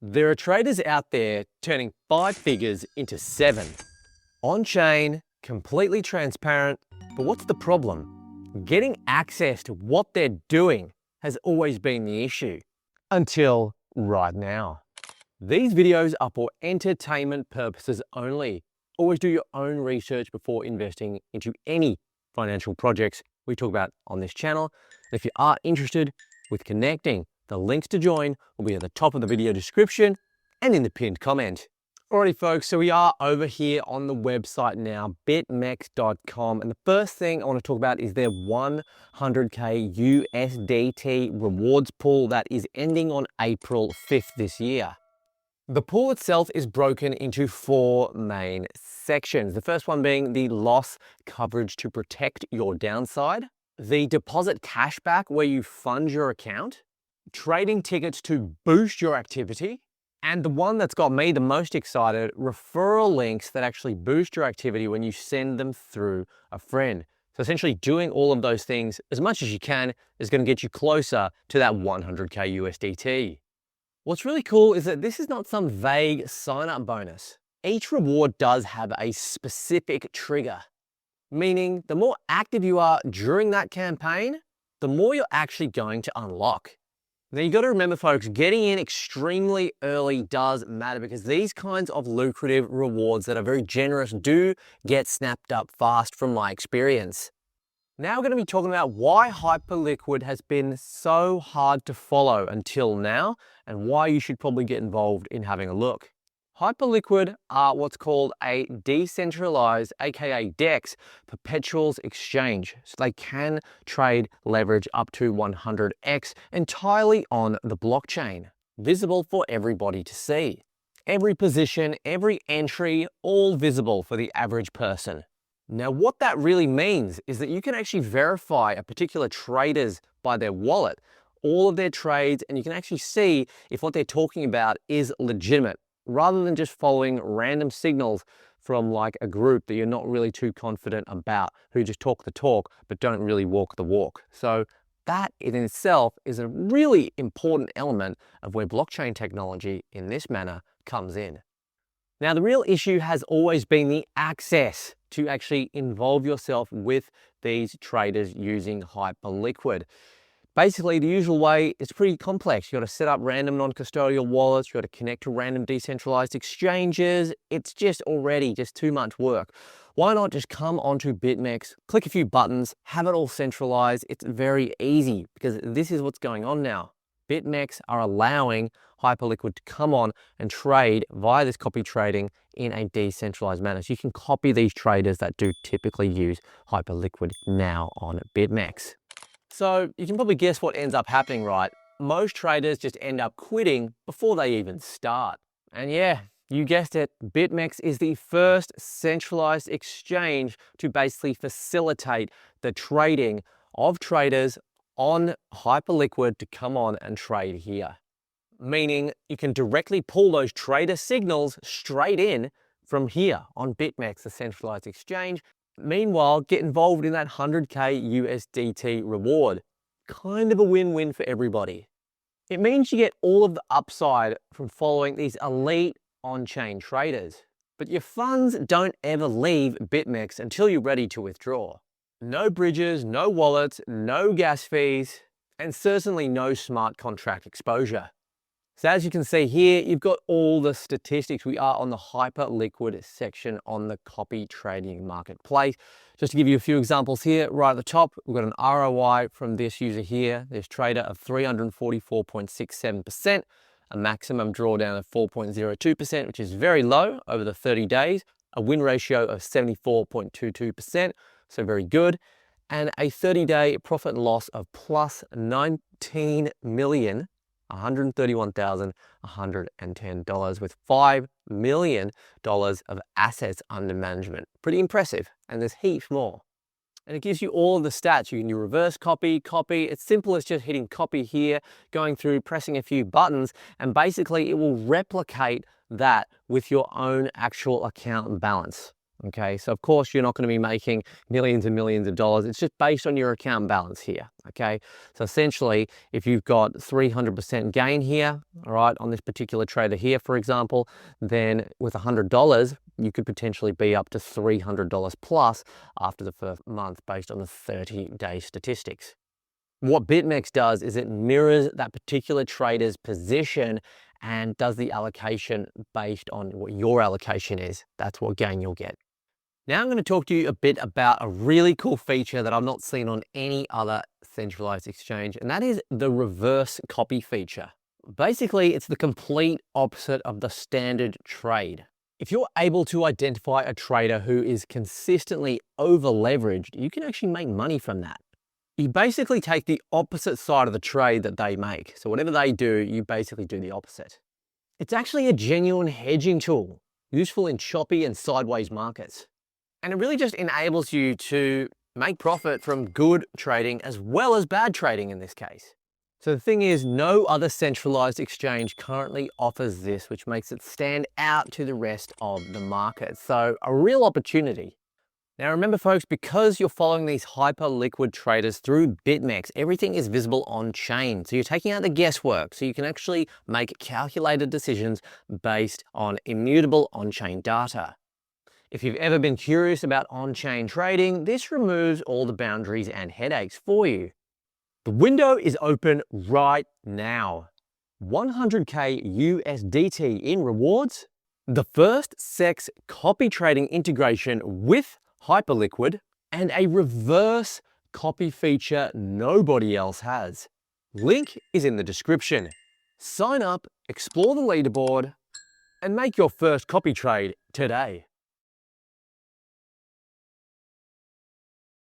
There are traders out there turning 5 figures into 7. On-chain, completely transparent, but what's the problem? Getting access to what they're doing has always been the issue. Until right now. These videos are for entertainment purposes only. Always do your own research before investing into any financial projects we talk about on this channel. And if you are interested with connecting, the links to join will be at the top of the video description and in the pinned comment. Alrighty folks, so we are over here on the website now, BitMEX.com, and the first thing I want to talk about is their 100k USDT rewards pool that is ending on April 5th this year. The pool itself is broken into 4 main sections. The first one being the loss coverage to protect your downside, the deposit cashback where you fund your account, trading tickets to boost your activity, and the one that's got me the most excited, referral links that actually boost your activity when you send them through a friend. So essentially doing all of those things as much as you can is going to get you closer to that 100k USDT. What's really cool is that this is not some vague sign-up bonus. Each reward does have a specific trigger, meaning the more active you are during that campaign, the more you're actually going to unlock. Now you got to remember folks, getting in extremely early does matter because these kinds of lucrative rewards that are very generous do get snapped up fast from my experience. Now we're going to be talking about why Hyperliquid has been so hard to follow until now and why you should probably get involved in having a look. Hyperliquid are what's called a decentralized, aka DEX, perpetuals exchange. So they can trade leverage up to 100x entirely on the blockchain, visible for everybody to see. Every position, every entry, all visible for the average person. Now what that really means is that you can actually verify a particular trader's by their wallet, all of their trades, and you can actually see if what they're talking about is legitimate, rather than just following random signals from like a group that you're not really too confident about, who just talk the talk but don't really walk the walk. So that in itself is a really important element of where blockchain technology in this manner comes in. Now the real issue has always been the access to actually involve yourself with these traders using Hyperliquid. Basically, the usual way is pretty complex. You got to set up random non-custodial wallets. You got to connect to random decentralized exchanges. It's just already just too much work. Why not just come onto BitMEX, click a few buttons, have it all centralized? It's very easy because this is what's going on now. BitMEX are allowing Hyperliquid to come on and trade via this copy trading in a decentralized manner. So you can copy these traders that do typically use Hyperliquid now on BitMEX. So you can probably guess what ends up happening, right? Most traders just end up quitting before they even start. And yeah, you guessed it, BitMEX is the first centralized exchange to basically facilitate the trading of traders on Hyperliquid to come on and trade here. Meaning you can directly pull those trader signals straight in from here on BitMEX, the centralized exchange. Meanwhile, get involved in that 100k USDT reward. Kind of a win-win for everybody. It means you get all of the upside from following these elite on-chain traders. But your funds don't ever leave BitMEX until you're ready to withdraw. No bridges, no wallets, no gas fees, and certainly no smart contract exposure. So as you can see here, you've got all the statistics. We are on the Hyperliquid section on the copy trading marketplace. Just to give you a few examples here, right at the top, we've got an ROI from this user here, this trader of 344.67%, a maximum drawdown of 4.02%, which is very low over the 30 days, a win ratio of 74.22%, so very good, and a 30-day profit and loss of plus $131,110 with $5 million of assets under management. Pretty impressive, and there's heaps more. And it gives you all of the stats. You can do reverse copy, copy. It's simple as just hitting copy here, going through, pressing a few buttons, and basically it will replicate that with your own actual account balance. Okay, so of course you're not going to be making millions and millions of dollars. It's just based on your account balance here. Okay, so essentially, if you've got 300% gain here, all right, on this particular trader here, for example, then with $100, you could potentially be up to $300 plus after the first month based on the 30-day statistics. What BitMEX does is it mirrors that particular trader's position and does the allocation based on what your allocation is. That's what gain you'll get. Now I'm going to talk to you a bit about a really cool feature that I've not seen on any other centralized exchange, and that is the reverse copy feature. Basically, it's the complete opposite of the standard trade. If you're able to identify a trader who is consistently over leveraged, you can actually make money from that. You basically take the opposite side of the trade that they make. So whatever they do, you basically do the opposite. It's actually a genuine hedging tool, useful in choppy and sideways markets. And it really just enables you to make profit from good trading as well as bad trading in this case. So the thing is, no other centralized exchange currently offers this, which makes it stand out to the rest of the market. So a real opportunity. Now remember folks, because you're following these Hyperliquid traders through BitMEX, everything is visible on chain. So you're taking out the guesswork, so you can actually make calculated decisions based on immutable on-chain data. If you've ever been curious about on-chain trading, this removes all the boundaries and headaches for you. The window is open right now. 100K USDT in rewards, the first CEX copy trading integration with Hyperliquid, and a reverse copy feature nobody else has. Link is in the description. Sign up, explore the leaderboard, and make your first copy trade today.